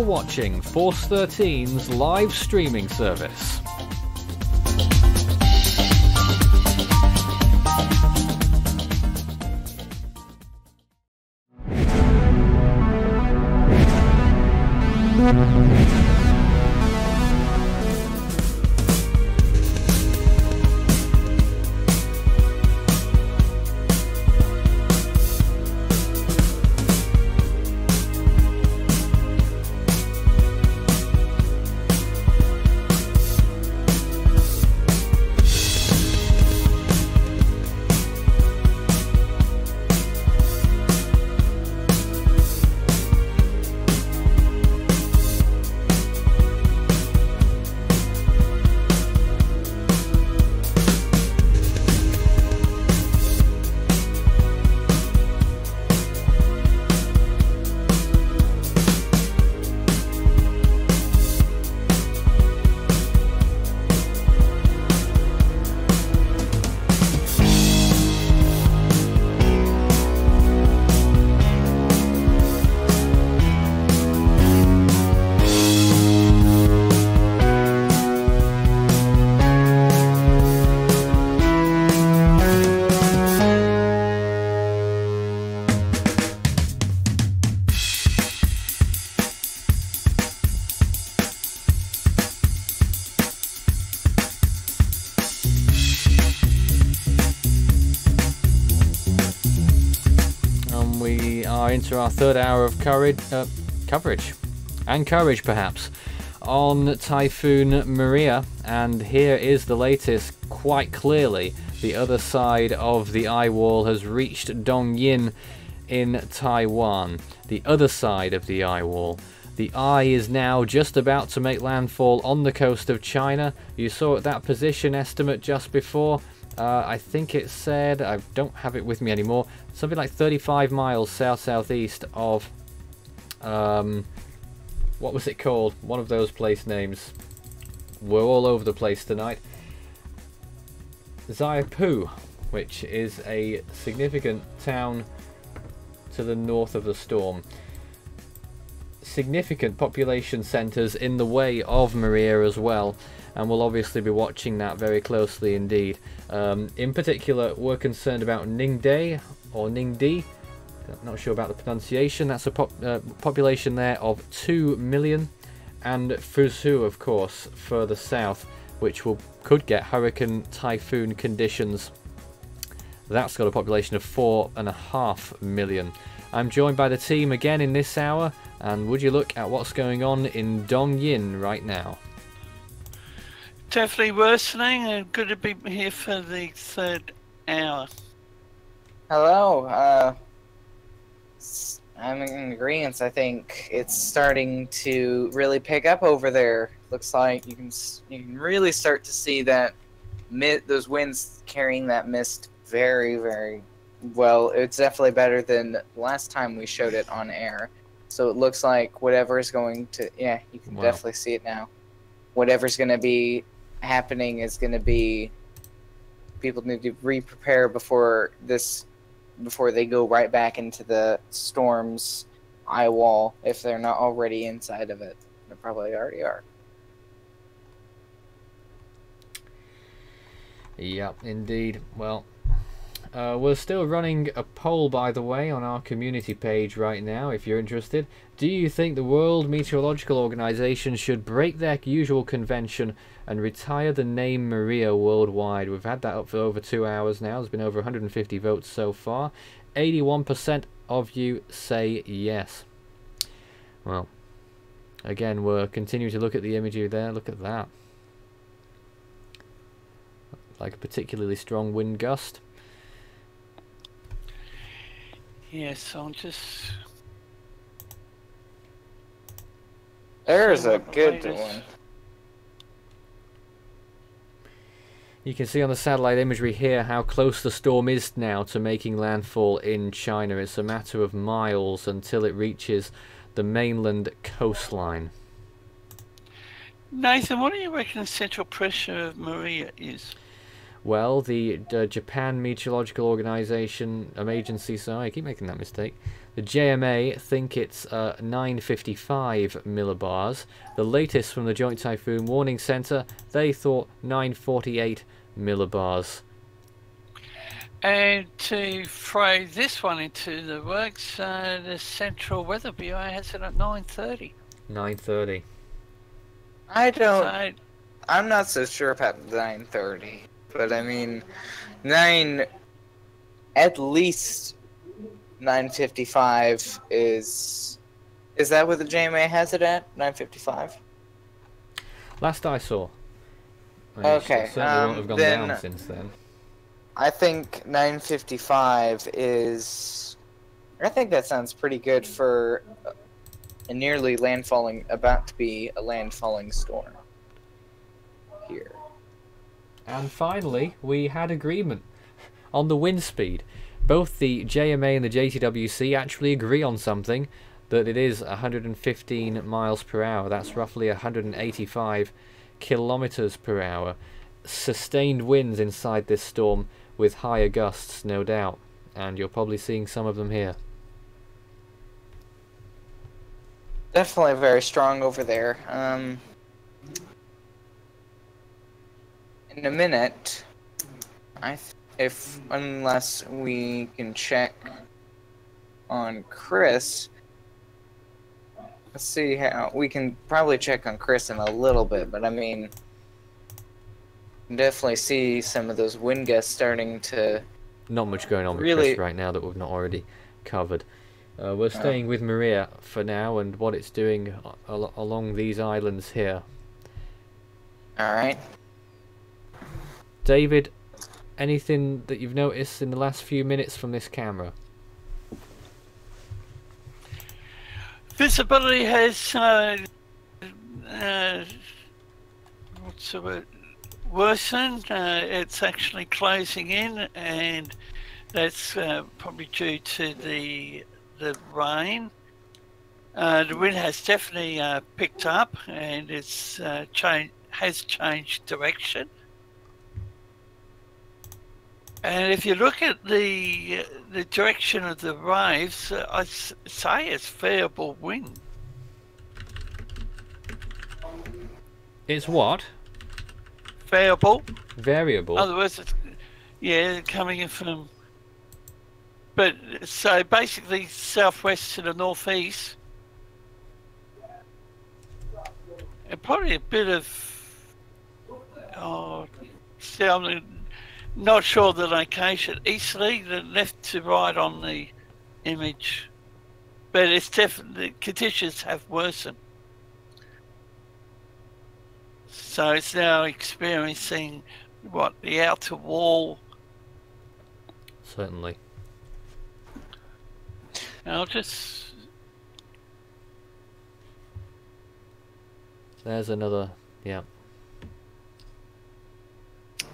watching Force 13's live streaming service. Into our third hour of coverage perhaps on Typhoon Maria, and here is the latest. Quite clearly the other side of the eye wall has reached Dongyin in Taiwan. The other side of the eye wall. The eye is now just about to make landfall on the coast of China. You saw that position estimate just before. I think it said, I don't have it with me anymore, something like 35 miles south-southeast of, what was it called? One of those place names. We're all over the place tonight. Xiapu, which is a significant town to the north of the storm. Significant population centres in the way of Maria as well. And we'll obviously be watching that very closely indeed. In particular, we're concerned about Ningde, or Ningdi. Not sure about the pronunciation. That's a population there of 2 million. And Fuzhou, of course, further south, which could get hurricane typhoon conditions. That's got a population of 4.5 million. I'm joined by the team again in this hour. And would you look at what's going on in Dongyin right now? Definitely worsening, and good to be here for the third hour. Hello. I'm in agreement. I think it's starting to really pick up over there. Looks like you can really start to see that those winds carrying that mist very, very well. It's definitely better than last time we showed it on air. So it looks like whatever is going to, yeah, you can definitely see it now. Whatever's going to be happening is going to be, people need to re-prepare before they go right back into the storm's eye wall if they're not already inside of it. They probably already are. Yep, indeed. Well, we're still running a poll, by the way, on our community page right now, if you're interested. Do you think the World Meteorological Organization should break their usual convention and retire the name Maria worldwide? We've had that up for over 2 hours now. There's been over 150 votes so far. 81% of you say yes. Well, again, we're continuing to look at the imagery there. Look at that. Like a particularly strong wind gust. Yes, I'll just... There's a good one. You can see on the satellite imagery here how close the storm is now to making landfall in China. It's a matter of miles until it reaches the mainland coastline. Nathan, what do you reckon the central pressure of Maria is? Well, the Japan Meteorological Organization Agency, sorry, I keep making that mistake. The JMA think it's 955 millibars. The latest from the Joint Typhoon Warning Center, they thought 948 millibars. And to throw this one into the works, the Central Weather Bureau has it at 9:30. 9:30. I don't. So, I'm not so sure about 9:30, but I mean, at least 9:55 is. Is that what the JMA has it at? 9:55. Last I saw. Okay, It certainly won't have gone then- down since then. I think 9:55 is. I think that sounds pretty good for a nearly landfalling, about to be a landfalling storm here. And finally, we had agreement on the wind speed. Both the JMA and the JTWC actually agree on something, that it is 115 miles per hour. That's roughly 185 kilometers per hour. Sustained winds inside this storm with higher gusts, no doubt. And you're probably seeing some of them here. Definitely very strong over there. In a minute, unless we can check on Chris. Let's see how we can probably check on Chris in a little bit, but I mean, you can definitely see some of those wind gusts starting to. Not much going on with Really- Chris right now that we've not already covered. We're staying with Maria for now and what it's doing along these islands here. All right. David, anything that you've noticed in the last few minutes from this camera? visibility has what's the word? Worsened. It's actually closing in, and that's probably due to the rain. The wind has definitely picked up, and it's has changed direction. And if you look at the direction of the waves, I say it's variable wind. It's what? Variable. Variable. In other words, it's coming in from. But so basically, southwest to the northeast, and probably a bit of. I'm not sure the location. Easterly, the left to right on the image, but it's definitely conditions have worsened. So it's now experiencing what the outer wall. Certainly. I'll just. There's another. Yeah.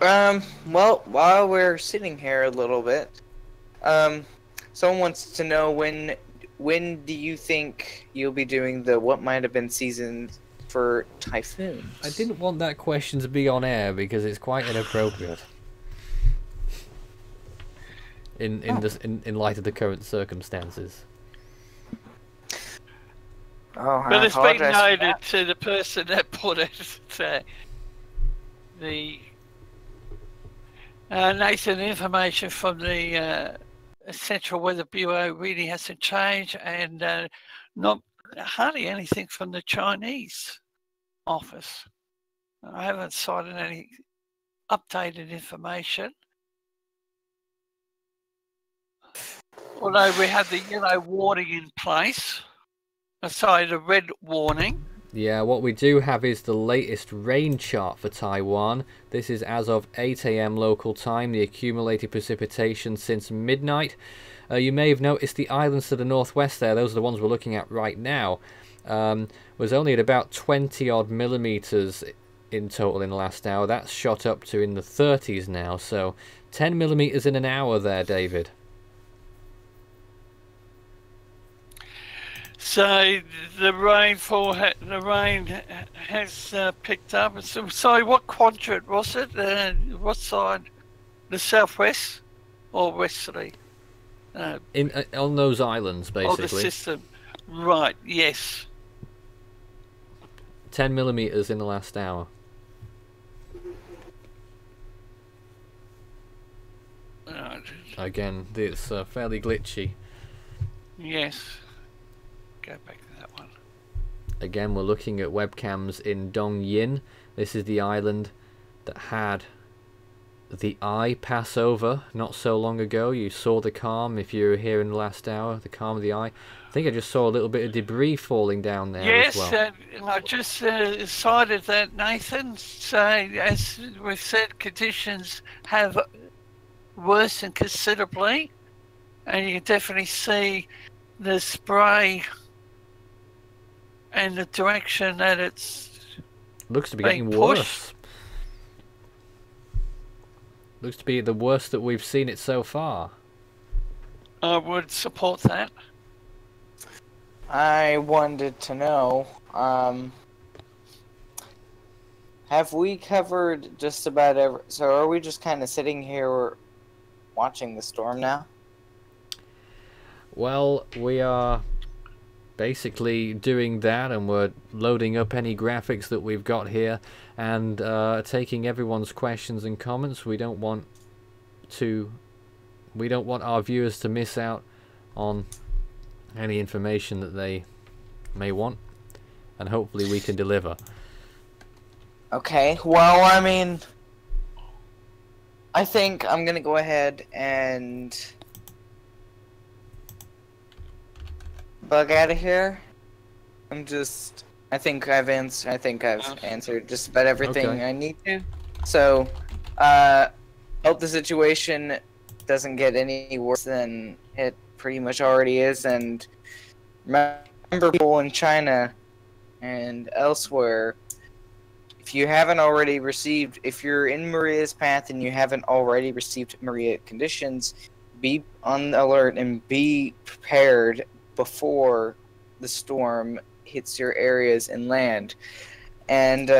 Well, while we're sitting here a little bit, someone wants to know when do you think you'll be doing the what might have been season for typhoons? I didn't want that question to be on air because it's quite inappropriate. In light of the current circumstances. Oh, But I it's been apologize for noted that. to the person that put it. The Nathan, information from the Central Weather Bureau really hasn't changed, and not hardly anything from the Chinese office. I haven't cited any updated information. Although we have the yellow warning in place, aside the red warning. Yeah, what we do have is the latest rain chart for Taiwan. This is as of 8 AM local time, the accumulated precipitation since midnight. You may have noticed the islands to the northwest there, those are the ones we're looking at right now, was only at about 20 odd millimeters in total in the last hour. That's shot up to in the 30s now, so 10 millimeters in an hour there, David. So the rainfall, the rain has picked up. So, sorry, what quadrant was it? What side? The southwest or westerly? On those islands, Of the basically. system. Right, yes. 10 millimeters in the last hour. Right. Again, it's fairly glitchy. Yes. Go back to that one. Again, we're looking at webcams in Dong Yin. This is the island that had the eye pass over not so long ago. You saw the calm if you were here in the last hour, the calm of the eye. I think I just saw a little bit of debris falling down there Yes, as well. I just cited that, Nathan. So, as we've said, conditions have worsened considerably, and you can definitely see the spray and the direction that it's Looks to be being getting worse. Looks to be the worst that we've seen it so far. I would support that. I wanted to know, have we covered just about every... So are we just kind of sitting here watching the storm now? Well, we are basically doing that, and we're loading up any graphics that we've got here and taking everyone's questions and comments. We don't want our viewers to miss out on any information that they may want, and hopefully we can deliver. Okay, well, I mean, I think I'm gonna go ahead and bug out of here. I think I've answered just about everything Okay. I need to. So, hope the situation doesn't get any worse than it pretty much already is, and remember, people in China and elsewhere, if you're in Maria's path and you haven't already received Maria conditions, be on alert and be prepared before the storm hits your areas inland. And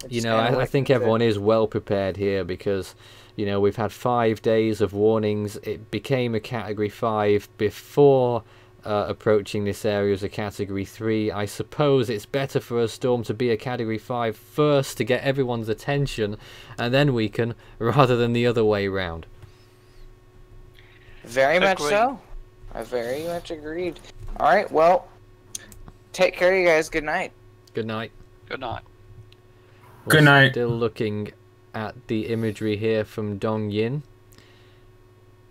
You know, I think everyone is well prepared here because, you know, we've had 5 days of warnings. It became a Category 5 before approaching this area as a Category 3. I suppose it's better for a storm to be a Category 5 first to get everyone's attention, and then weaken, rather than the other way round. Very much so. I very much agreed. All right, well, take care, you guys. Good night. Good night. Good night. Good night. Still looking at the imagery here from Dong Yin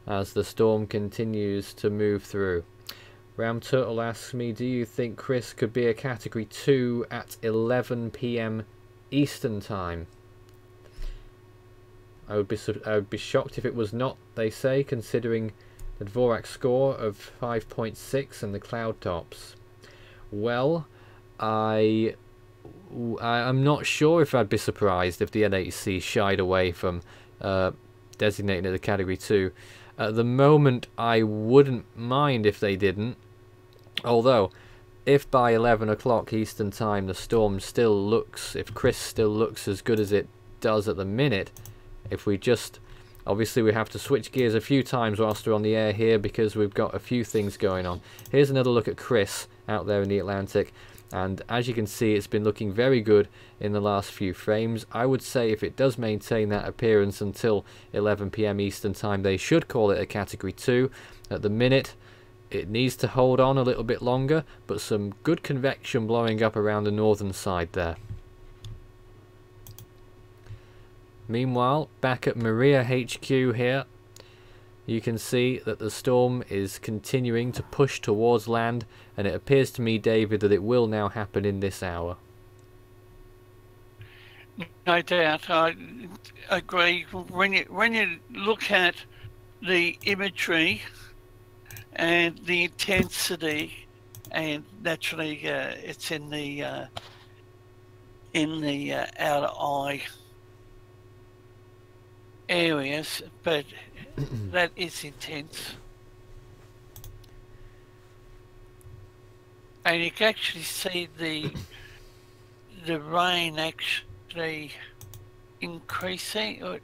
as the storm continues to move through. Ram Turtle asks me, do you think Chris could be a Category 2 at 11 PM Eastern Time? I would be shocked if it was not, they say, considering the Dvorak score of 5.6 and the cloud tops. Well, I'm not sure if I'd be surprised if the NHC shied away from designating it a Category 2. At the moment, I wouldn't mind if they didn't. Although, if by 11 o'clock Eastern Time the storm still looks, if Chris still looks as good as it does at the minute, if we just... Obviously, we have to switch gears a few times whilst we're on the air here because we've got a few things going on. Here's another look at Chris out there in the Atlantic. And as you can see, it's been looking very good in the last few frames. I would say if it does maintain that appearance until 11 PM Eastern Time, they should call it a Category 2. At the minute, it needs to hold on a little bit longer, but some good convection blowing up around the northern side there. Meanwhile, back at Maria HQ here, you can see that the storm is continuing to push towards land, and it appears to me, David, that it will now happen in this hour. No doubt, I agree. When you look at the imagery and the intensity, and naturally it's in the outer eye areas, but that is intense. And you can actually see the rain actually increasing.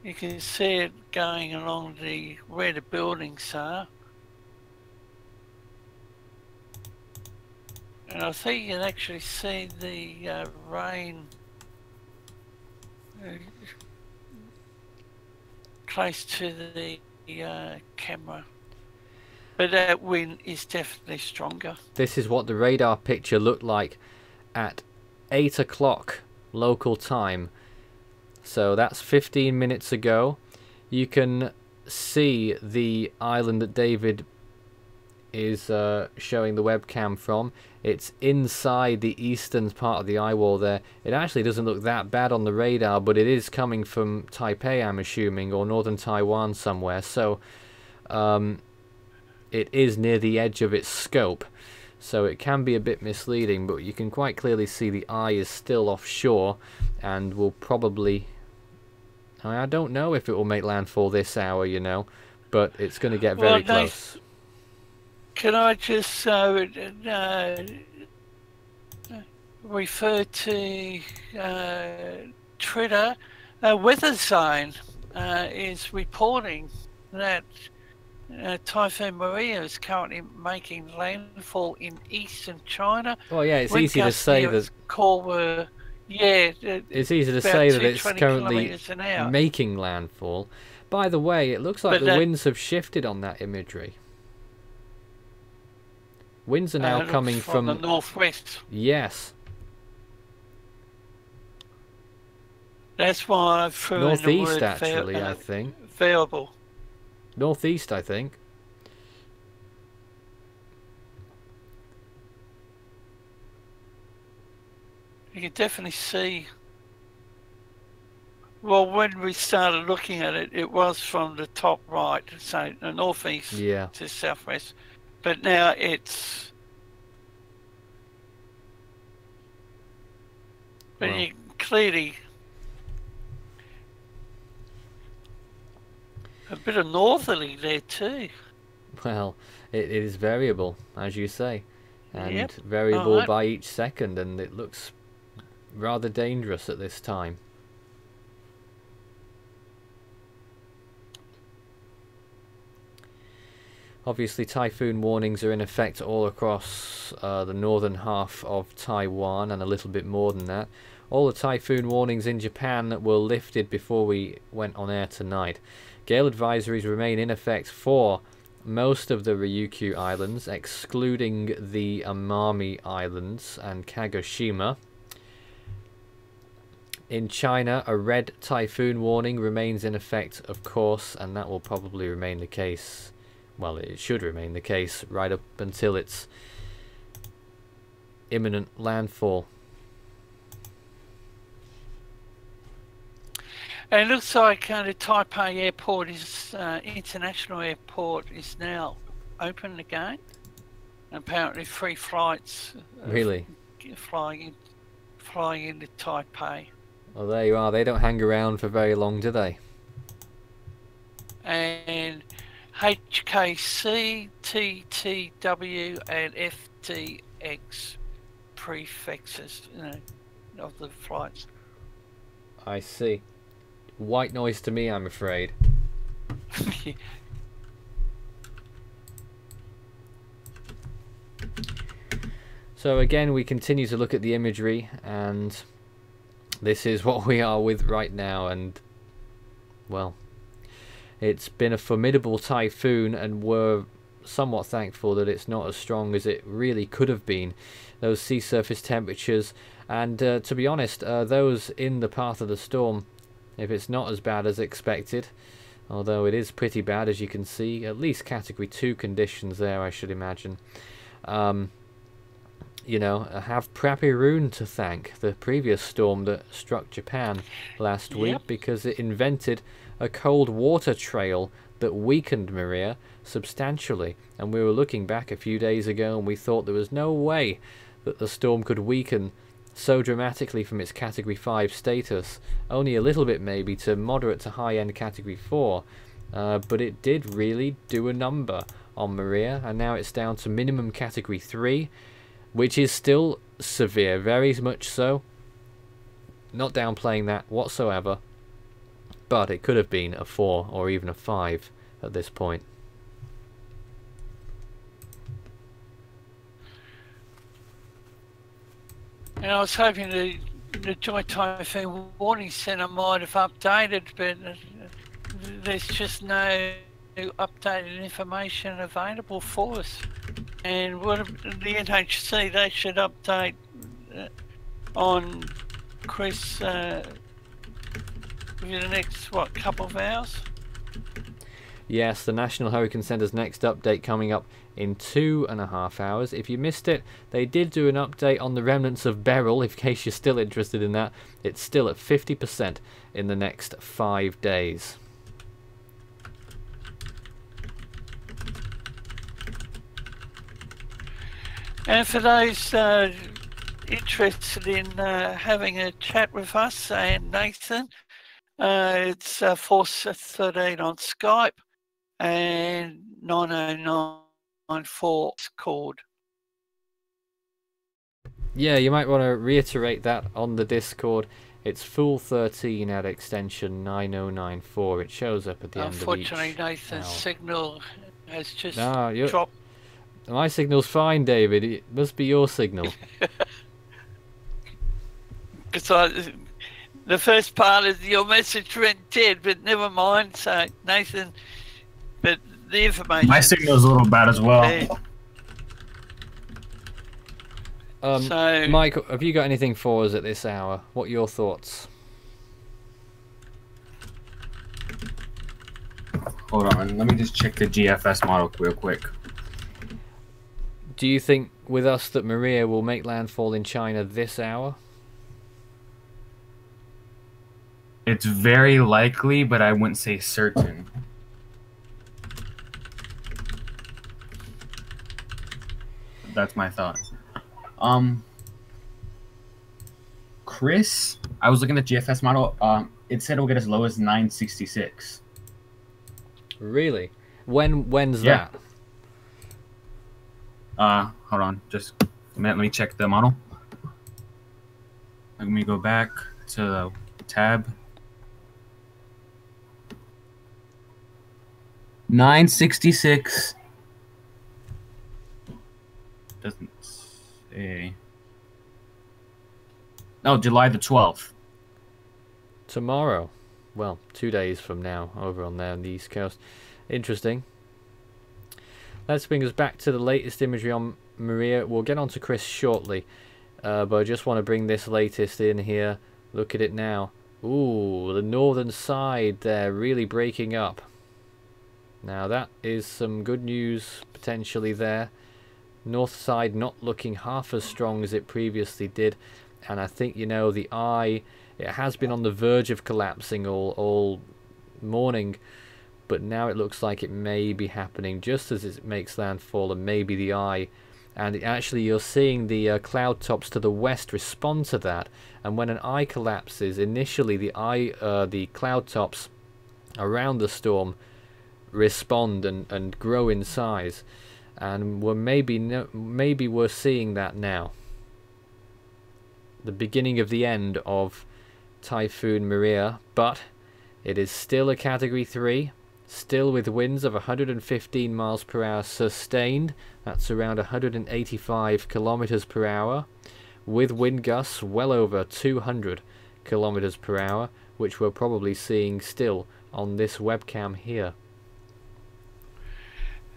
You can see it going along where the buildings are. And I think you can actually see the rain close to the camera. But that wind is definitely stronger. This is what the radar picture looked like at 8 o'clock local time. So that's 15 minutes ago. You can see the island that David is showing the webcam from. It's inside the eastern part of the eye wall there. It actually doesn't look that bad on the radar, but it is coming from Taipei, I'm assuming, or northern Taiwan somewhere. So it is near the edge of its scope. So it can be a bit misleading, but you can quite clearly see the eye is still offshore and will probably... I don't know if it will make landfall this hour, you know, but it's going to get very close. Can I just refer to Twitter? Weather Zone is reporting that Typhoon Maria is currently making landfall in eastern China. Oh yeah, it's easy to say that. It's easy to say that it's currently making landfall. By the way, it looks like the winds have shifted on that imagery. Winds are now coming from the northwest. Yes. That's why I threw northeast, in the word actually, I think. Variable. Northeast, I think. You can definitely see. Well, when we started looking at it, it was from the top right, so the northeast to southwest. But now it's... But you clearly... A bit of northerly there too. Well, it is variable, as you say. And variable by each second, and it looks rather dangerous at this time. Obviously, typhoon warnings are in effect all across the northern half of Taiwan and a little bit more than that. All the typhoon warnings in Japan were lifted before we went on air tonight. Gale advisories remain in effect for most of the Ryukyu Islands, excluding the Amami Islands and Kagoshima. In China, a red typhoon warning remains in effect, of course, and that will probably remain the case. Well, it should remain the case right up until its imminent landfall. And it looks like the Taipei airport is international airport is now open again. Apparently, free flights. Really? Flying into Taipei. Well, there you are. They don't hang around for very long, do they? And HKC, TTW, and FTX prefixes of the flights. I see. White noise to me, I'm afraid. So again, we continue to look at the imagery, and this is what we are with right now, and well, it's been a formidable typhoon, and we're somewhat thankful that it's not as strong as it really could have been. Those sea surface temperatures, and to be honest, those in the path of the storm, if it's not as bad as expected, although it is pretty bad, as you can see, at least category 2 conditions there, I should imagine. You know, have Prapirun to thank, the previous storm that struck Japan last week, because it invented a cold water trail that weakened Maria substantially. And we were looking back a few days ago and we thought there was no way that the storm could weaken so dramatically from its category 5 status, only a little bit maybe to moderate to high-end category 4, but it did really do a number on Maria, and now it's down to minimum category 3, which is still severe, very much so, not downplaying that whatsoever, but it could have been a 4 or even a 5 at this point. And I was hoping the Joint Typhoon Warning Centre might have updated, but there's just no updated information available for us. And what the NHC, they should update on Chris within the next, what, couple of hours? Yes, the National Hurricane Centre's next update coming up in 2.5 hours. If you missed it, they did do an update on the remnants of Beryl, in case you're still interested in that. It's still at 50% in the next 5 days. And for those interested in having a chat with us and Nathan, it's 413 on Skype and 9094 Discord. Yeah, you might want to reiterate that on the Discord. It's Fool13 at extension 9094. It shows up at the end of each Unfortunately, Nathan's hour. signal has just No, dropped. My signal's fine, David. It must be your signal. Because the first part of your message went dead, but never mind. So, Nathan, but the information. My signal's a little bad as well. there. So, Mike, have you got anything for us at this hour? What are your thoughts? Hold on, let me just check the GFS model real quick. Do you think with us that Maria will make landfall in China this hour? It's very likely, but I wouldn't say certain. That's my thought. Chris, I was looking at the GFS model. It said it'll get as low as 966. Really? When's Yeah. that? Hold on, just a minute. Let me check the model. Let me go back to the tab. 966. Doesn't say. No, July the 12th. Tomorrow. Well, 2 days from now, over on there on the East Coast. Interesting. Let's bring us back to the latest imagery on Maria. We'll get on to Chris shortly, but I just want to bring this latest in here. Look at it now. Ooh, the northern side there really breaking up. Now that is some good news potentially there. North side not looking half as strong as it previously did, and I think, you know, the eye, it has been on the verge of collapsing all morning, but now it looks like it may be happening just as it makes landfall, and maybe the eye. And actually you're seeing the cloud tops to the west respond to that, and when an eye collapses, initially the cloud tops around the storm respond and grow in size, and maybe we're seeing that now. The beginning of the end of Typhoon Maria, but it is still a Category 3, still with winds of 115 miles per hour sustained. That's around 185 kilometers per hour, with wind gusts well over 200 kilometers per hour, which we're probably seeing still on this webcam here.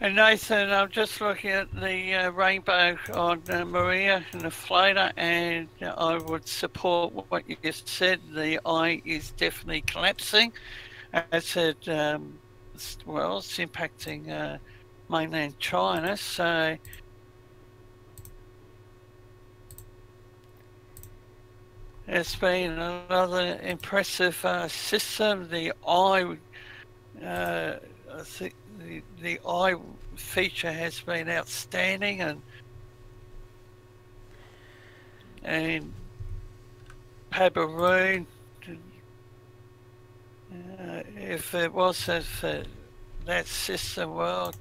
and Nathan, I'm just looking at the rainbow on Maria and the floater, and I would support what you just said. The eye is definitely collapsing. As I said, well, it's impacting mainland China, so it's been another impressive system. The eye, I think the eye feature has been outstanding, and Pabaroon, if it wasn't for that system, well,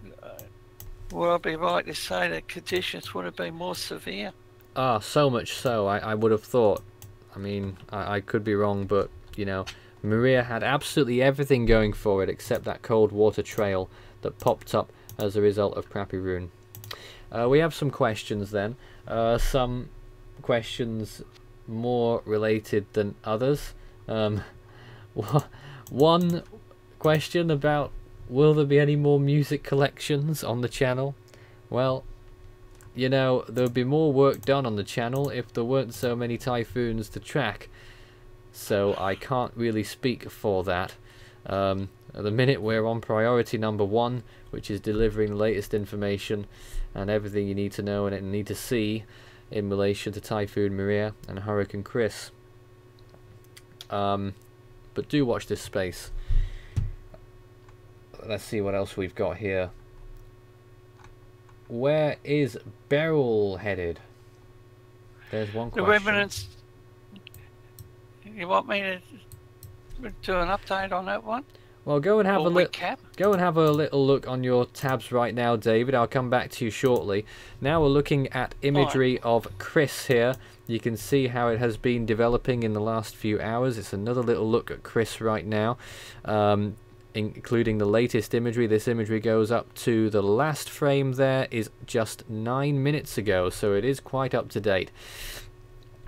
would I be right to say that conditions would have been more severe? Ah, so much so. I would have thought. I mean, I could be wrong, but, you know, Maria had absolutely everything going for it except that cold water trail that popped up as a result of Prappy Rune. We have some questions then. Some questions more related than others. One question about, will there be any more music collections on the channel? Well, you know, there would be more work done on the channel if there weren't so many typhoons to track. So I can't really speak for that. At the minute we're on priority number 1, which is delivering the latest information and everything you need to know and need to see in relation to Typhoon Maria and Hurricane Chris. But do watch this space. Let's see what else we've got here. Where is Beryl headed? There's one question. The remnants. You want me to do an update on that one? Well, go and have a little look on your tabs right now, David. I'll come back to you shortly. Now we're looking at imagery of Chris here. You can see how it has been developing in the last few hours. It's another little look at Chris right now, including the latest imagery. This imagery goes up to the last frame there is just 9 minutes ago, so it is quite up to date.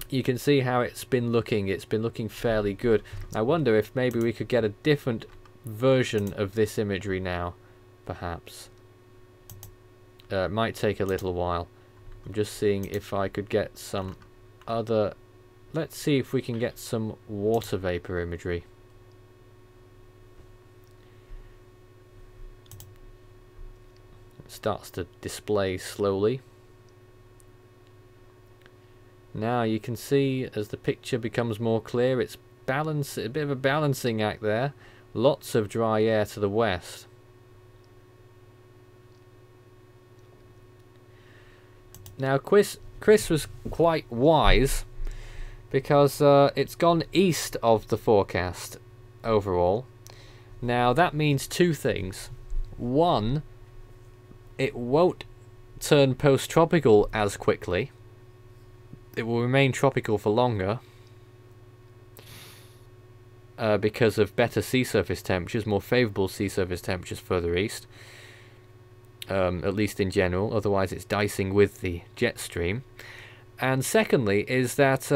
You can see how it's been looking. It's been looking fairly good. I wonder if maybe we could get a different version of this imagery now, perhaps. It might take a little while. I'm just seeing if I could get some other... Let's see if we can get some water vapor imagery. It starts to display slowly. Now you can see as the picture becomes more clear, it's a bit of a balancing act there. Lots of dry air to the west. Now Chris was quite wise because it's gone east of the forecast overall. Now that means two things. One, it won't turn post-tropical as quickly. It will remain tropical for longer because of better sea surface temperatures, more favourable sea surface temperatures further east, at least in general. Otherwise it's dicing with the jet stream. And secondly is that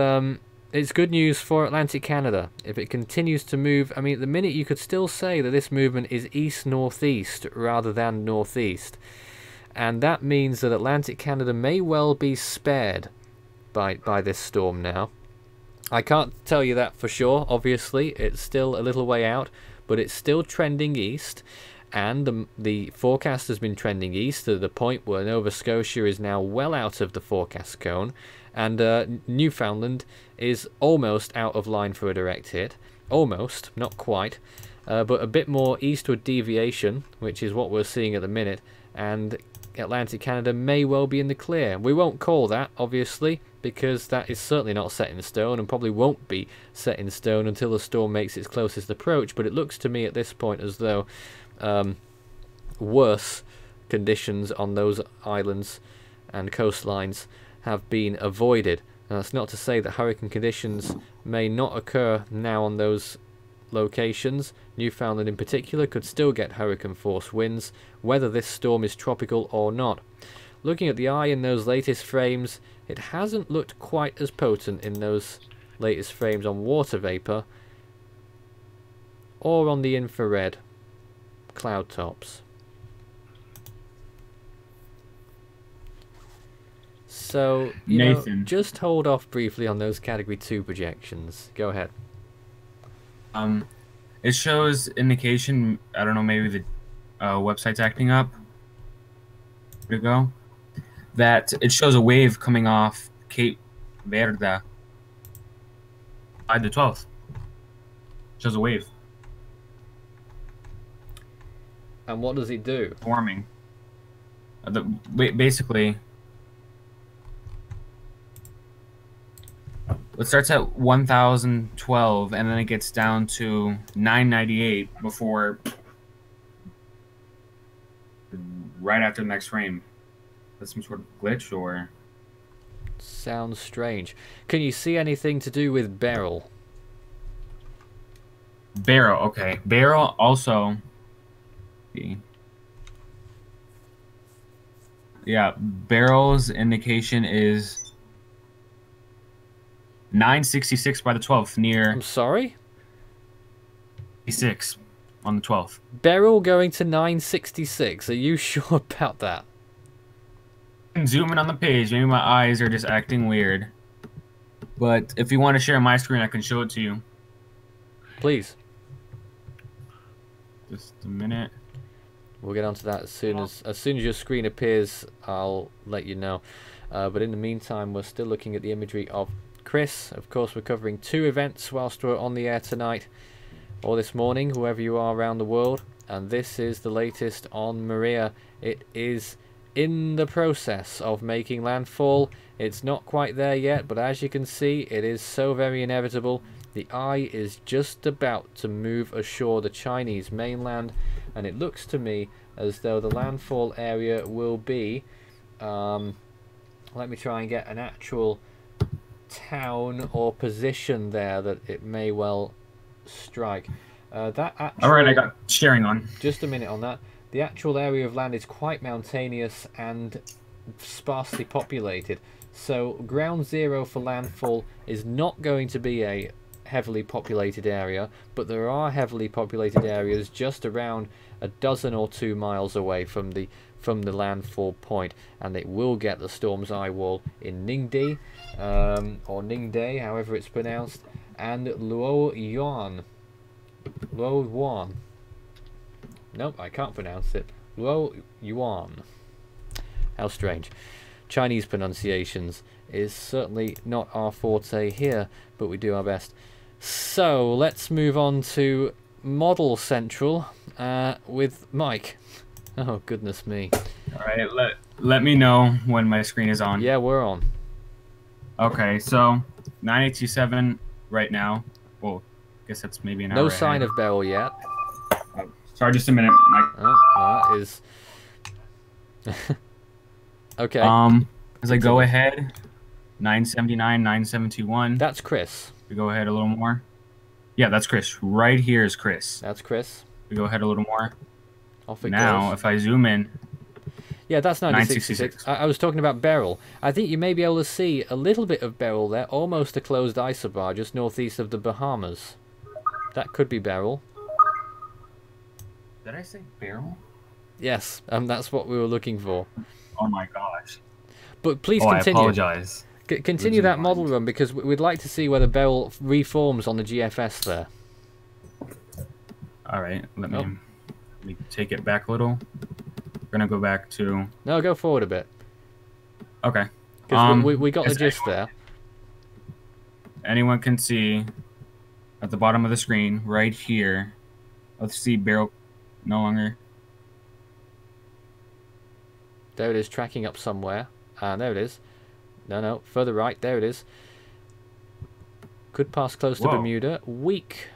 it's good news for Atlantic Canada. If it continues to move, I mean at the minute you could still say that this movement is east-northeast rather than northeast, and that means that Atlantic Canada may well be spared by this storm now. I can't tell you that for sure, obviously. It's still a little way out, but it's still trending east, and the forecast has been trending east to the point where Nova Scotia is now well out of the forecast cone, and Newfoundland is almost out of line for a direct hit. Almost, not quite, but a bit more eastward deviation, which is what we're seeing at the minute, and Atlantic Canada may well be in the clear. We won't call that, obviously, because that is certainly not set in stone and probably won't be set in stone until the storm makes its closest approach, but it looks to me at this point as though worse conditions on those islands and coastlines have been avoided. Now, that's not to say that hurricane conditions may not occur now on those locations. Newfoundland in particular could still get hurricane force winds, whether this storm is tropical or not. Looking at the eye in those latest frames, it hasn't looked quite as potent in those latest frames on water vapor or on the infrared cloud tops. So, you Nathan, know, just hold off briefly on those Category 2 projections. Go ahead. it shows indication. I don't know, maybe the website's acting up. Here we go. That it shows a wave coming off Cape Verde by the 12th. Shows a wave. And what does it do? Forming. Basically, it starts at 1012 and then it gets down to 998 before right after the next frame. That's some sort of glitch or... Sounds strange. Can you see anything to do with Beryl? Barrel. Okay, barrel also. Yeah, barrel's indication is 966 by the 12th near I'm sorry? 6 on the 12th. Beryl going to 966. Are you sure about that? can zoom in on the page. Maybe my eyes are just acting weird. But if you want to share my screen, I can show it to you. Please. Just a minute. We'll get onto that as soon as your screen appears. I'll let you know. But in the meantime, we're still looking at the imagery of Chris. Of course, we're covering 2 events whilst we're on the air tonight or this morning, whoever you are around the world. And this is the latest on Maria. It is in the process of making landfall. It's not quite there yet, but as you can see, it is so very inevitable. The eye is just about to move ashore the Chinese mainland, and it looks to me as though the landfall area will be, let me try and get an actual town or position there that it may well strike. Alright, I got sharing on. Just a minute on that. The actual area of land is quite mountainous and sparsely populated, so ground zero for landfall is not going to be a heavily populated area, but there are heavily populated areas just around a dozen or 2 miles away from the landfall point, and it will get the storm's eye wall in Ningde, or Ningde, however it's pronounced, and Luoyuan. Nope, I can't pronounce it. Luoyuan. How strange. Chinese pronunciations is certainly not our forte here, but we do our best. So let's move on to Model Central with Mike. Oh goodness me. Alright, let me know when my screen is on. Yeah, we're on. Okay, so 9827 right now. Well, I guess that's maybe an hour No sign ahead. of Beryl yet. Oh, sorry, just a minute, Mike. Oh, that is okay. As I go ahead, 979, 9721. That's Chris. We go ahead a little more. Yeah, that's Chris. Right here is Chris. That's Chris. We go ahead a little more. Off it Now, goes. if I zoom in, Yeah, that's 966. I was talking about Beryl. I think you may be able to see a little bit of Beryl there, almost a closed isobar just northeast of the Bahamas. That could be Beryl. did I say barrel? Yes, that's what we were looking for. Oh my gosh. But please I continue. apologize. Continue that model run, because we'd like to see whether Beryl reforms on the GFS there. All right, let me take it back a little. We're gonna go back to. No, go forward a bit. Okay. Because we got the gist there. Anyone can see at the bottom of the screen right here. Let's see barrel no longer. There it is, tracking up somewhere. And there it is. No, further right. There it is. Could pass close to Bermuda. Weak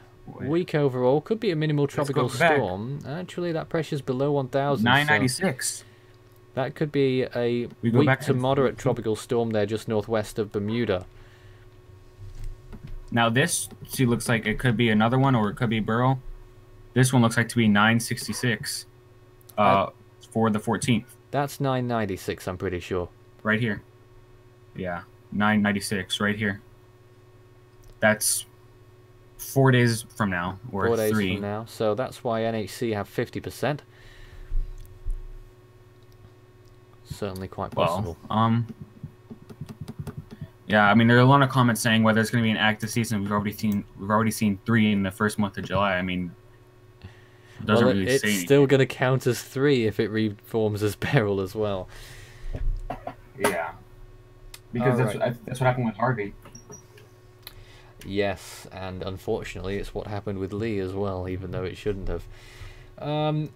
overall. Could be a minimal tropical storm. Actually, that pressure's below 1,000. 996. So that could be a weak to moderate tropical storm there just northwest of Bermuda. Now this looks like it could be another one, or it could be Burrow. This one looks like to be 966 for the 14th. That's 996, I'm pretty sure. Right here. Yeah, 996 right here. That's 4 days from now, or 4 days 3 from now. So that's why NHC have 50%. Certainly quite possible. Well, yeah, I mean, there are a lot of comments saying whether it's going to be an active season. We've already seen 3 in the first month of July. I mean, it doesn't really say anything. It's still going to count as 3 if it reforms as Beryl as well. Yeah, because that's what happened with Harvey. Yes, and unfortunately, it's what happened with Lee as well, even though it shouldn't have.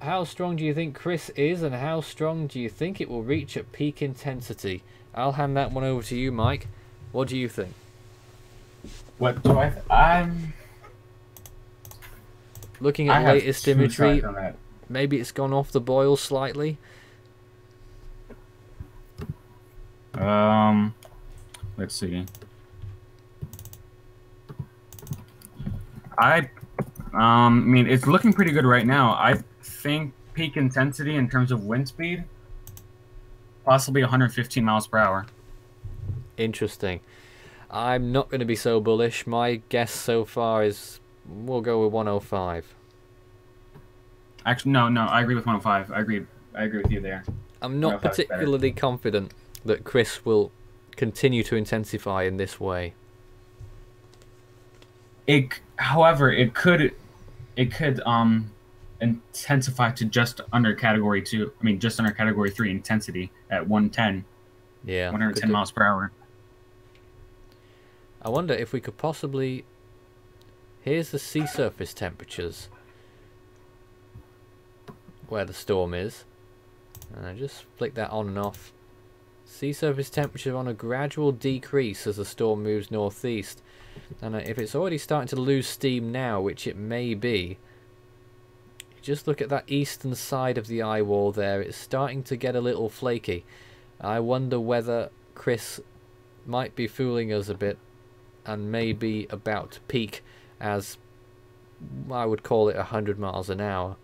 How strong do you think Chris is, and how strong do you think it will reach at peak intensity? I'll hand that one over to you, Mike. What do you think? What do I'm looking at latest imagery. Maybe it's gone off the boil slightly. Let's see. I I mean, it's looking pretty good right now. I think peak intensity in terms of wind speed, possibly 115 miles per hour. Interesting. I'm not going to be so bullish. My guess so far is we'll go with 105. Actually, no, I agree with 105. I agree with you there. I'm not 105 is better. particularly confident that Chris will continue to intensify in this way. However, it could intensify to just under category 2. I mean, just under category 3 intensity at 110. Yeah. 110 miles per hour. I wonder if we could possibly... Here's the sea surface temperatures where the storm is. And I just flick that on and off. Sea surface temperature on a gradual decrease as the storm moves northeast. And if it's already starting to lose steam now, which it may be, just look at that eastern side of the eye wall there. It's starting to get a little flaky. I wonder whether Chris might be fooling us a bit and may be about to peak as, I would call it, 100 miles an hour.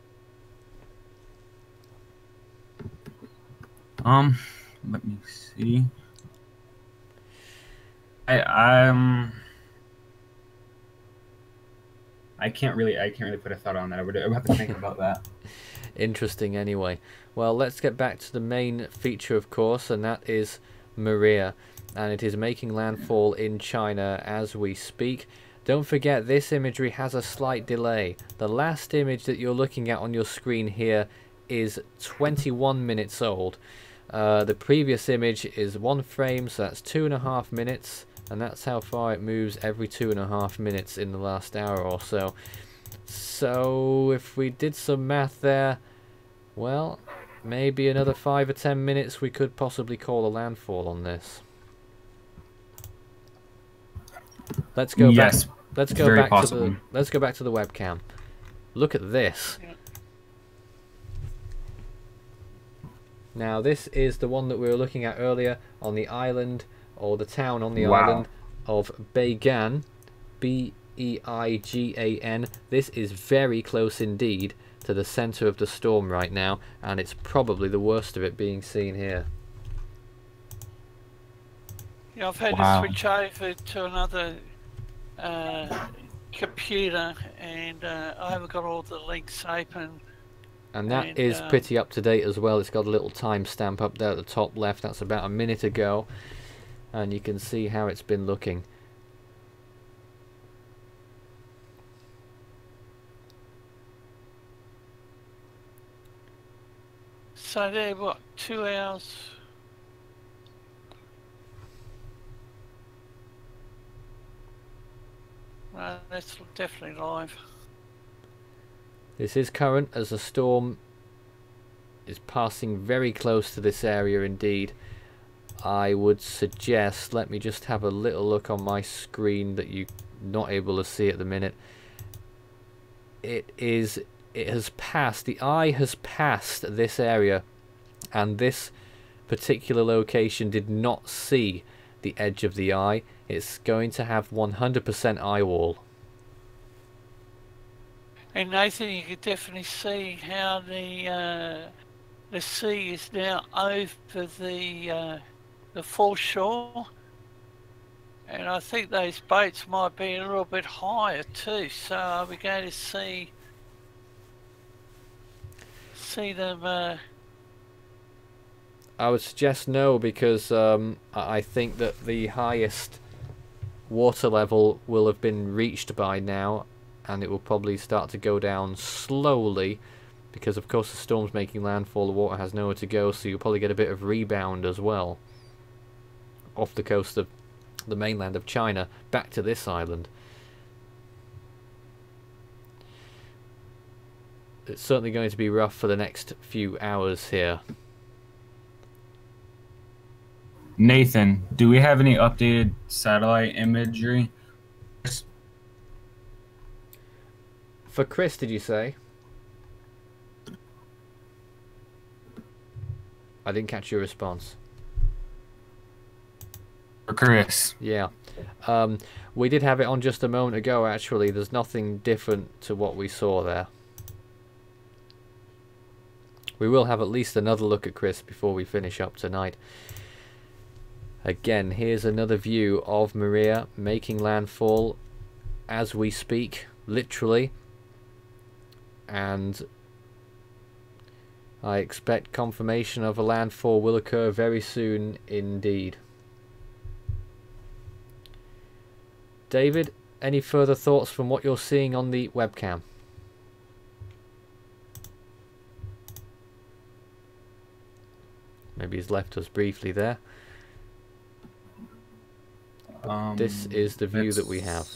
Let me see. I can't really put a thought on that. I would have to think about that. Interesting anyway. Well, let's get back to the main feature, of course, and that is Maria. And it is making landfall in China as we speak. Don't forget, this imagery has a slight delay. The last image that you're looking at on your screen here is 21 minutes old. The previous image is 1 frame, so that's 2.5 minutes. And that's how far it moves every 2.5 minutes in the last hour or so. So if we did some math there, well, maybe another 5 or 10 minutes we could possibly call a landfall on this. Let's go back. Let's go back to the. Let's go back to the webcam. Look at this. Now this is the one that we were looking at earlier on the island, or the town on the island of Beigan, B-E-I-G-A-N. This is very close indeed to the center of the storm right now, and it's probably the worst of it being seen here. Yeah, I've had to switch over to another computer, and I haven't got all the links open. And that is pretty up to date as well. It's got a little timestamp up there at the top left. That's about a minute ago, and you can see how it's been looking. So they're what, 2 hours? That's definitely live. This is current as the storm is passing very close to this area indeed. I would suggest, let me just have a little look on my screen that you're not able to see at the minute. It has passed, the eye has passed this area, and this particular location did not see the edge of the eye. It's going to have 100% eye wall. And Nathan, you could definitely see how the sea is now over the foreshore, and I think those boats might be a little bit higher too. So we're going to see them. I would suggest no, because I think that the highest water level will have been reached by now, and it will probably start to go down slowly, because of course the storm's making landfall, the water has nowhere to go, so you'll probably get a bit of rebound as well off the coast of the mainland of China back to this island. It's certainly going to be rough for the next few hours here. Nathan, do we have any updated satellite imagery? For Chris, did you say? I didn't catch your response. For Chris. Yeah. We did have it on just a moment ago, actually. There's nothing different to what we saw there. We will have at least another look at Chris before we finish up tonight. Again, here's another view of Maria making landfall as we speak, literally. And I expect confirmation of a landfall will occur very soon indeed. David, any further thoughts from what you're seeing on the webcam? Maybe he's left us briefly there. This is the view that we have.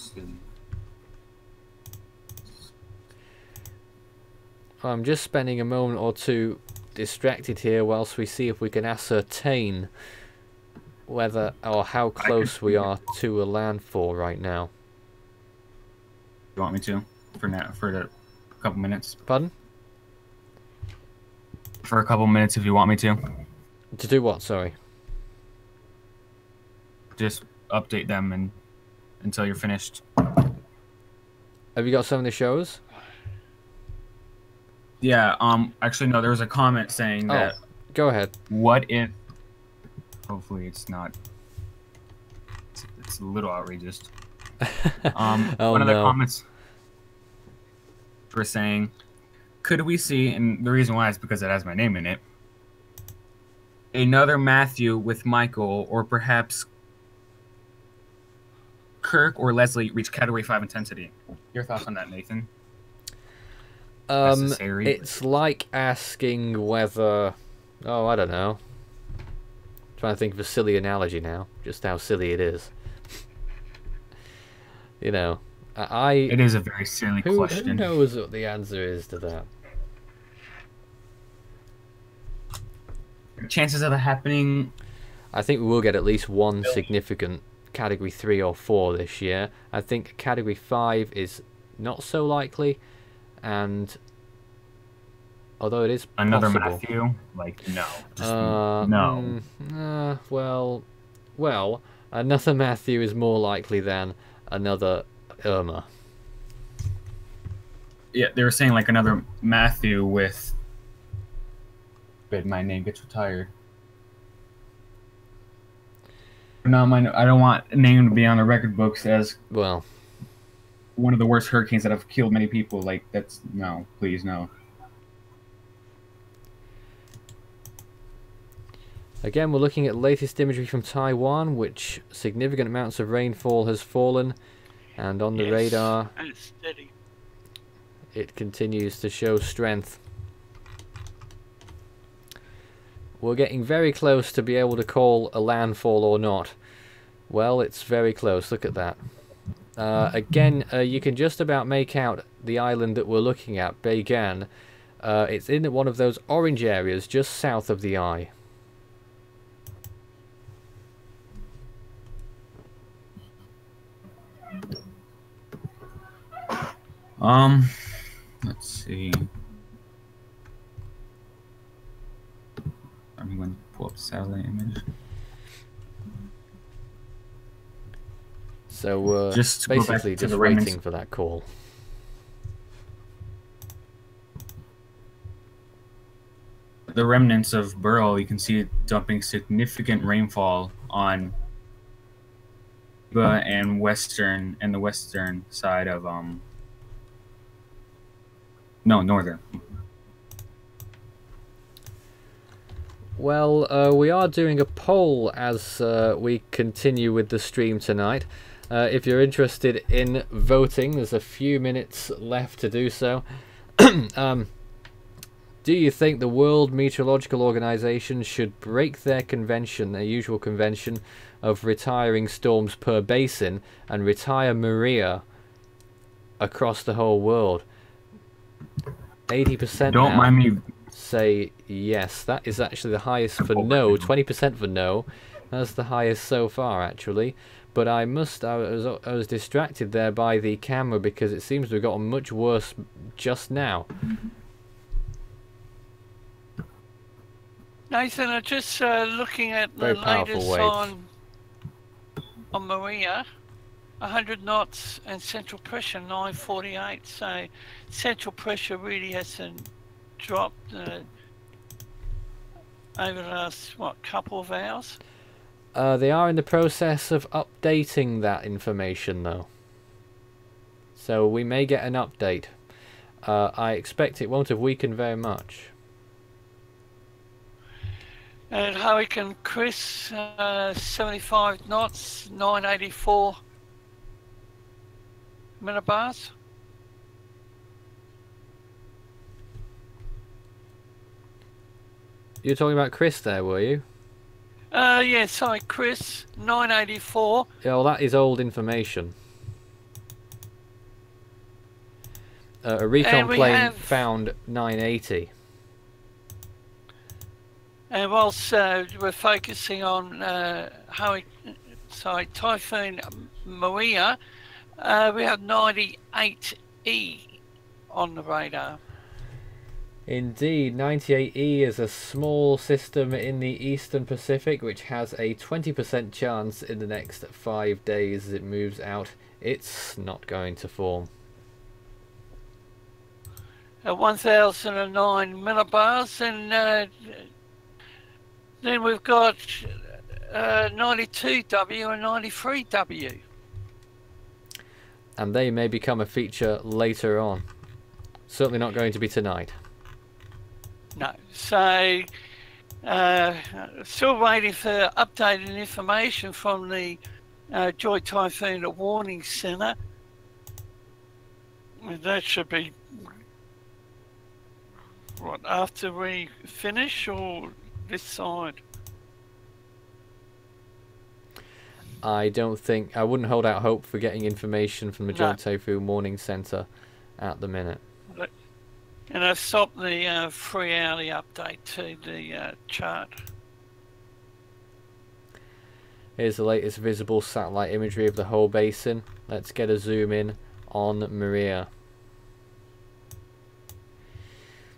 I'm just spending a moment or two distracted here whilst we see if we can ascertain whether or how close we are to a landfall right now. You want me to? For now, for a couple minutes. Pardon? For a couple minutes if you want me to. To do what, sorry? Just update them and until you're finished. Have you got some of the shows? Yeah, actually no, there was a comment saying that go ahead. What if hopefully it's not it's a little outrageous. One of the comments were saying, could we see, and the reason why is because it has my name in it, another Matthew with Michael, or perhaps Kirk or Leslie reach Category 5 intensity. Your thoughts on that, Nathan? Necessary? It's like asking whether... Oh, I don't know. Trying to think of a silly analogy now. Just how silly it is. You know, It is a very silly question. Who knows what the answer is to that? Chances of it happening... I think we will get at least one significant Category 3 or 4 this year. I think Category 5 is not so likely, and although it is another possible, Matthew, like no, just no. Well, another Matthew is more likely than another Irma. Yeah, they were saying like another Matthew with. But my name gets retired. No, I don't want a name to be on the record books as well one of the worst hurricanes that have killed many people. Like that's no, please no. Again, we're looking at latest imagery from Taiwan, which significant amounts of rainfall has fallen, and on the radar, and it's steady. It continues to show strength. We're getting very close to be able to call a landfall or not. Well, it's very close. Look at that. Again, you can just about make out the island that we're looking at, Beigan. It's in one of those orange areas just south of the eye. Let's see. I'm going to pull up satellite image. So we're basically just waiting for that call. The remnants of Burl, you can see it dumping significant rainfall on Cuba and the western side of northern. Well, we are doing a poll as we continue with the stream tonight. If you're interested in voting, there's a few minutes left to do so. Do you think the World Meteorological Organization should break their convention, their usual convention, of retiring storms per basin and retire Maria across the whole world? 80% Don't mind me. Say yes. That is actually the highest for no. 20% for no. That's the highest so far, actually. But I was distracted there by the camera because it seems to have gotten much worse just now. Nathan, I'm just looking at the Very powerful latest waves. on on Maria, 100 knots, and central pressure 948. So central pressure really hasn't dropped over the last, what, couple of hours? They are in the process of updating that information, though. So we may get an update. I expect it won't have weakened very much. And Hurricane Chris, 75 knots, 984 millibars. You were talking about Chris there, were you? Yeah, sorry, Chris, 984. Yeah, well, that is old information. A recon plane found 980. And whilst we're focusing on Typhoon Maria, we have 98E on the radar. Indeed, 98E is a small system in the Eastern Pacific which has a 20% chance in the next 5 days as it moves out. It's not going to form. 1009 millibars, and then we've got 92W and 93W. And they may become a feature later on. Certainly not going to be tonight. No, so still waiting for updated information from the Joint Typhoon Warning Centre. That should be what, after we finish or this side? I wouldn't hold out hope for getting information from the Joint Typhoon Warning Centre at the minute. And I've stopped the 3 hourly update to the chart. Here's the latest visible satellite imagery of the whole basin. Let's get a zoom in on Maria.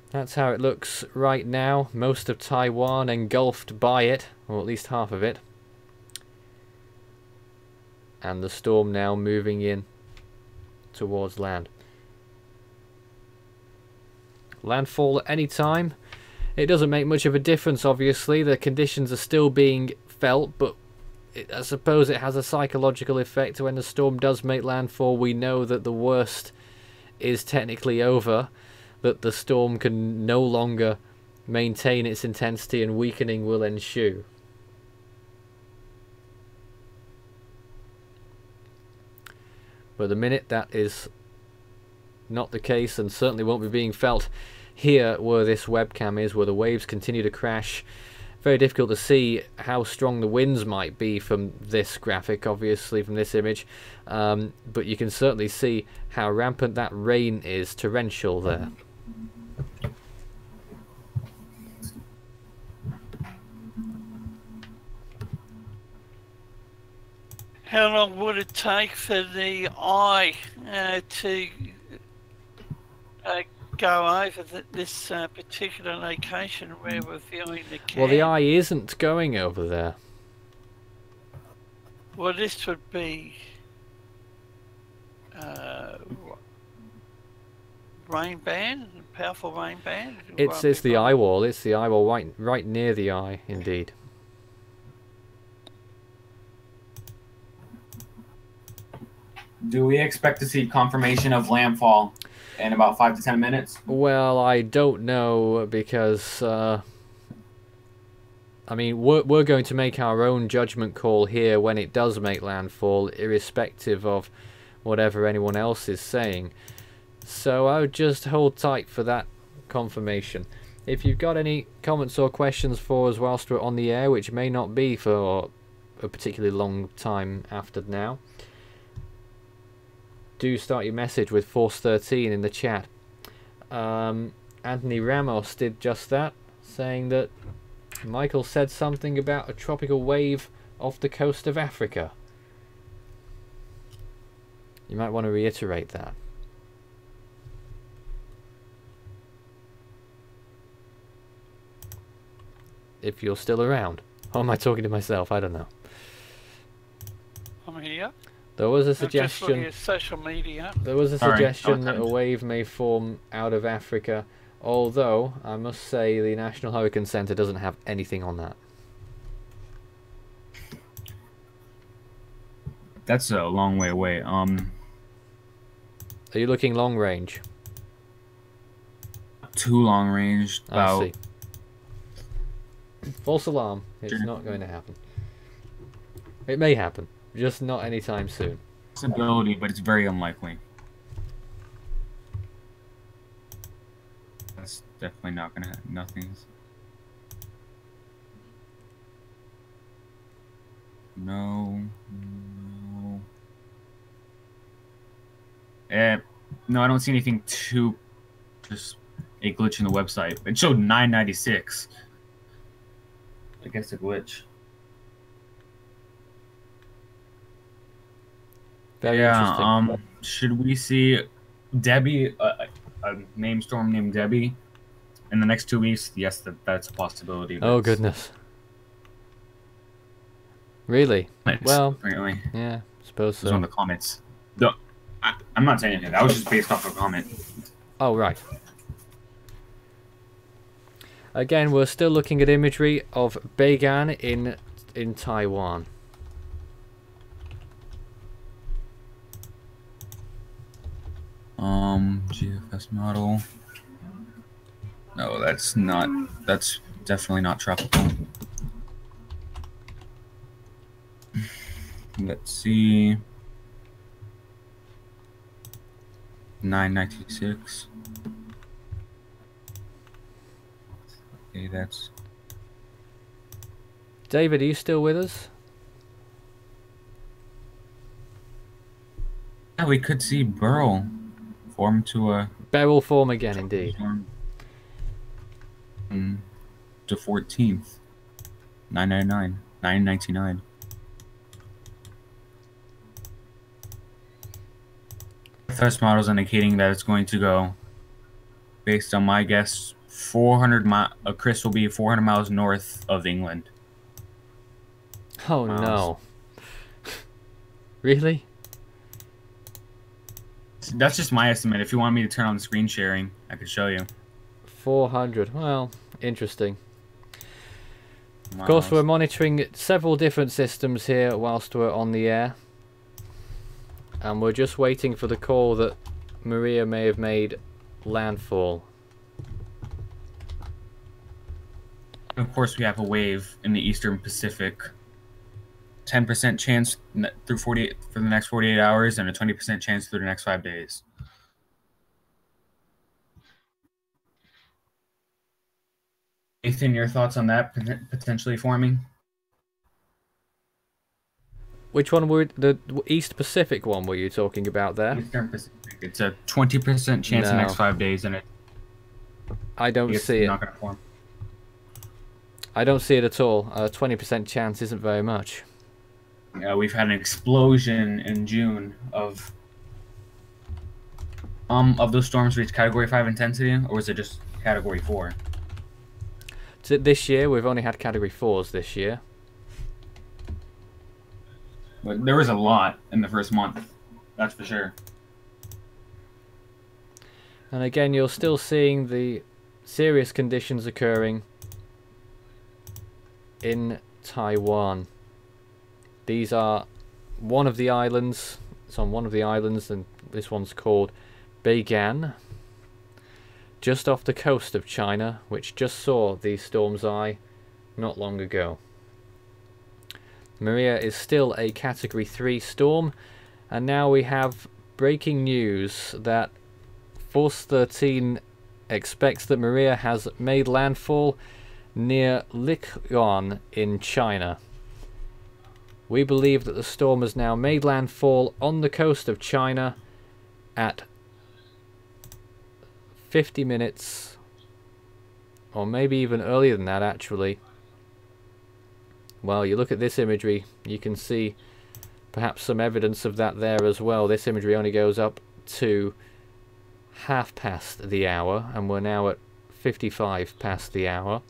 That's how it looks right now. Most of Taiwan engulfed by it, or at least half of it. And the storm now moving in towards land. Landfall at any time. It doesn't make much of a difference, obviously. The conditions are still being felt, but I suppose it has a psychological effect. When the storm does make landfall, we know that the worst is technically over, that the storm can no longer maintain its intensity and weakening will ensue. But the minute that is not the case, and certainly won't be being felt here where this webcam is, where the waves continue to crash. Very difficult to see how strong the winds might be from this graphic, obviously from this image, but you can certainly see how rampant that rain is, torrential there. How long would it take for the eye to go over this particular location where we're viewing the cam? Well, the eye isn't going over there. Well, this would be rain band, powerful rain band. It's the eye wall. It's the eye wall right near the eye, indeed. Do we expect to see confirmation of landfall in about 5 to 10 minutes? Well, I don't know, because I mean, we're going to make our own judgment call here when it does make landfall, irrespective of whatever anyone else is saying. So I would just hold tight for that confirmation. If you've got any comments or questions for us whilst we're on the air, which may not be for a particularly long time after now, do start your message with Force 13 in the chat. Anthony Ramos did just that, saying that Michael said something about a tropical wave off the coast of Africa. You might want to reiterate that. If you're still around. Or am I talking to myself? I don't know. There was a I'm just looking suggestion. at social media. There was a Sorry, suggestion that a attempt. wave may form out of Africa, although I must say the National Hurricane Center doesn't have anything on that. That's a long way away. Are you looking long range? Too long range. I About see. False alarm. It's Sure. not going to happen. It may happen, just not anytime soon. possibility, but it's very unlikely. That's definitely not gonna happen. Nothing's. No. No, I don't see anything too. Just a glitch in the website. It showed 996. I guess a glitch. Very interesting. Should we see Debbie, a name storm named Debbie, in the next 2 weeks? Yes, that's a possibility. Oh goodness. Really? Well, apparently, yeah, suppose it was one so. of the comments. I'm not saying anything. That was just based off a comment. Oh right. Again, we're still looking at imagery of Beigan in Taiwan. GFS model. No, that's not. That's definitely not tropical. Let's see. 996. Okay, that's. David, are you still with us? Yeah, we could see Burl form to a. Beryl form again, indeed. To 14th. 999. 999. First model is indicating that it's going to go, based on my guess, 400 Chris will be 400 miles north of England. Oh no. Really? That's just my estimate. If you want me to turn on screen sharing, I could show you. 400. Well, interesting. Of course, we're monitoring several different systems here whilst we're on the air. And we're just waiting for the call that Maria may have made landfall. Of course, we have a wave in the Eastern Pacific. 10% chance through 48 for the next 48 hours, and a 20% chance through the next 5 days. Ethan, your thoughts on that potentially forming? Which one were the East Pacific one were you talking about there? Eastern Pacific. It's a 20% chance in the next 5 days, and I don't see it. Not going to form. I don't see it at all. 20% chance isn't very much. We've had an explosion in June of those storms reach Category 5 intensity, or was it just Category 4? This year, we've only had Category 4s this year. But there was a lot in the first month, that's for sure. And again, you're still seeing the serious conditions occurring in Taiwan. These are one of the islands. It's on one of the islands, and this one's called Beigan, just off the coast of China, which just saw the storm's eye not long ago. Maria is still a Category 3 storm, and now we have breaking news that Force 13 expects that Maria has made landfall near Lichuan in China. We believe that the storm has now made landfall on the coast of China at 50 minutes, or maybe even earlier than that actually. Well, you look at this imagery, you can see perhaps some evidence of that there as well. This imagery only goes up to half past the hour, and we're now at 55 past the hour.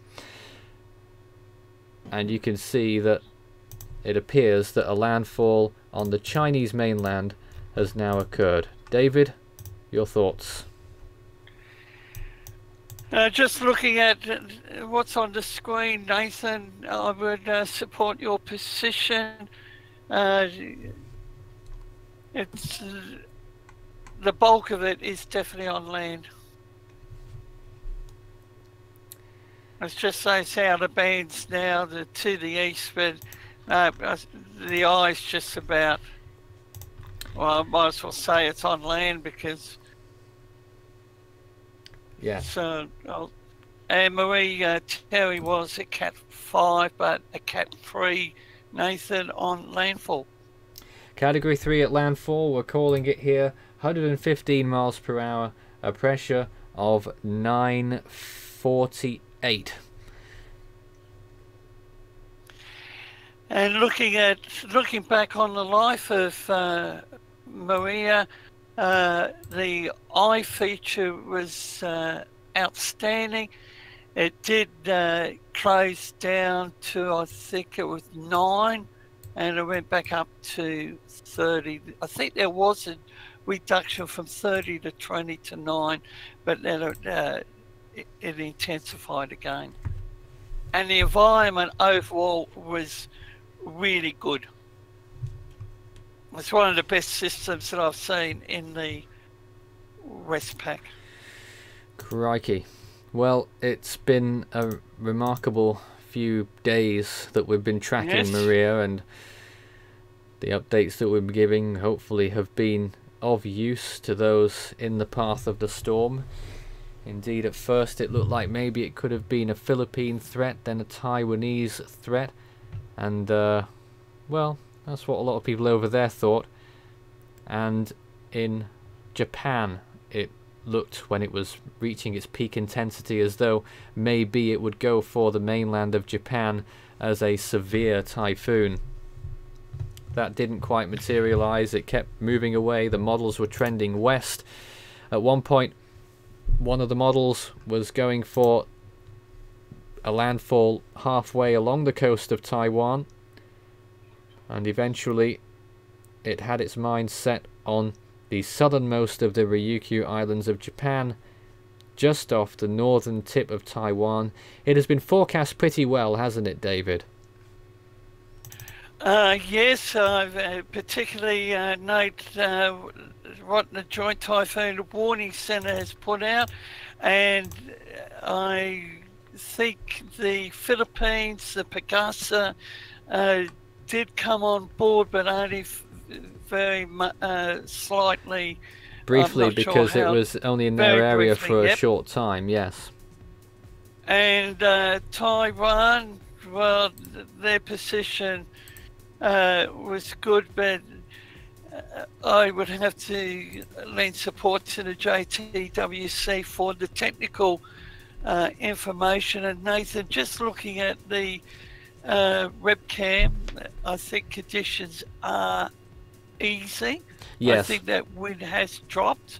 And you can see that it appears that a landfall on the Chinese mainland has now occurred. David, your thoughts? Just looking at what's on the screen, Nathan, I would support your position. It's the bulk of it is definitely on land. It's just those outer bands now to the east, but the eye's just about. Well, I might as well say it's on land because. Yeah. So, and Marie Terry was a Cat 5, but a Cat 3, Nathan, on landfall. Category 3 at landfall, we're calling it here, 115 miles per hour, a pressure of 948. And looking back on the life of Maria, the eye feature was outstanding. It did close down to, I think it was 9, and it went back up to 30. I think there was a reduction from 30 to 20 to 9, but then it intensified again. And the environment overall was really good. It's one of the best systems that I've seen in the Westpac. Crikey. Well, it's been a remarkable few days that we've been tracking Yes. Maria, and the updates that we're giving hopefully have been of use to those in the path of the storm. Indeed, at first it looked like maybe it could have been a Philippine threat, then a Taiwanese threat, and well, that's what a lot of people over there thought. And in Japan, it looked, when it was reaching its peak intensity, as though maybe it would go for the mainland of Japan as a severe typhoon. That didn't quite materialize. It kept moving away. The models were trending west. At one point, one of the models was going for a landfall halfway along the coast of Taiwan, and eventually it had its mind set on the southernmost of the Ryukyu Islands of Japan, just off the northern tip of Taiwan. It has been forecast pretty well, hasn't it, David? Yes, I've particularly note what the Joint Typhoon Warning Centre has put out, and I think the Philippines, the Pagasa, did come on board, but only very slightly. Briefly, because it was only in their area briefly, for a yep. short time, yes. And Taiwan, well, their position was good, but I would have to lend support to the JTWC for the technical information. And Nathan, just looking at the webcam, I think conditions are easy. Yes. I think that wind has dropped.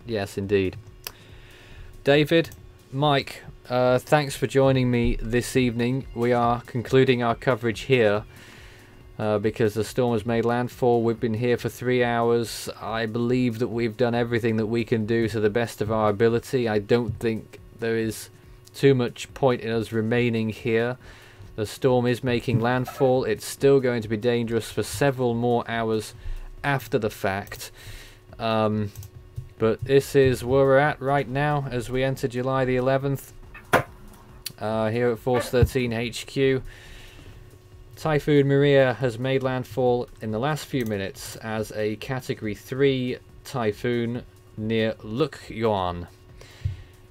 Yes, indeed. David, Mike, thanks for joining me this evening. We are concluding our coverage here because the storm has made landfall. We've been here for 3 hours. I believe that we've done everything that we can do to the best of our ability. I don't think there is too much point in us remaining here. The storm is making landfall. It's still going to be dangerous for several more hours after the fact. But this is where we're at right now as we enter July the 11th. Here at Force 13 HQ. Typhoon Maria has made landfall in the last few minutes as a Category 3 typhoon near Lukyuan,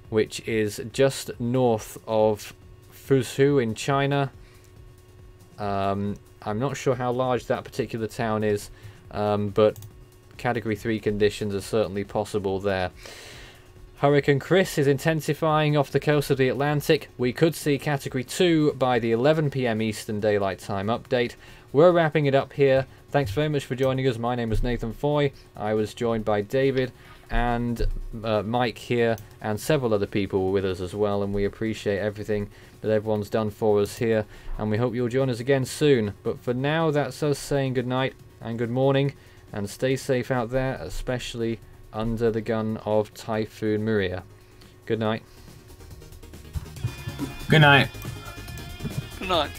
which is just north of Fuzhou in China. I'm not sure how large that particular town is, but Category 3 conditions are certainly possible there. Hurricane Chris is intensifying off the coast of the Atlantic. We could see Category 2 by the 11 PM Eastern Daylight Time update. We're wrapping it up here. Thanks very much for joining us. My name is Nathan Foy. I was joined by David and Mike here and several other people were with us as well, and we appreciate everything that everyone's done for us here, and we hope you'll join us again soon. But for now, that's us saying good night and good morning, and stay safe out there, especially under the gun of Typhoon Maria. Good night. Good night. Good night.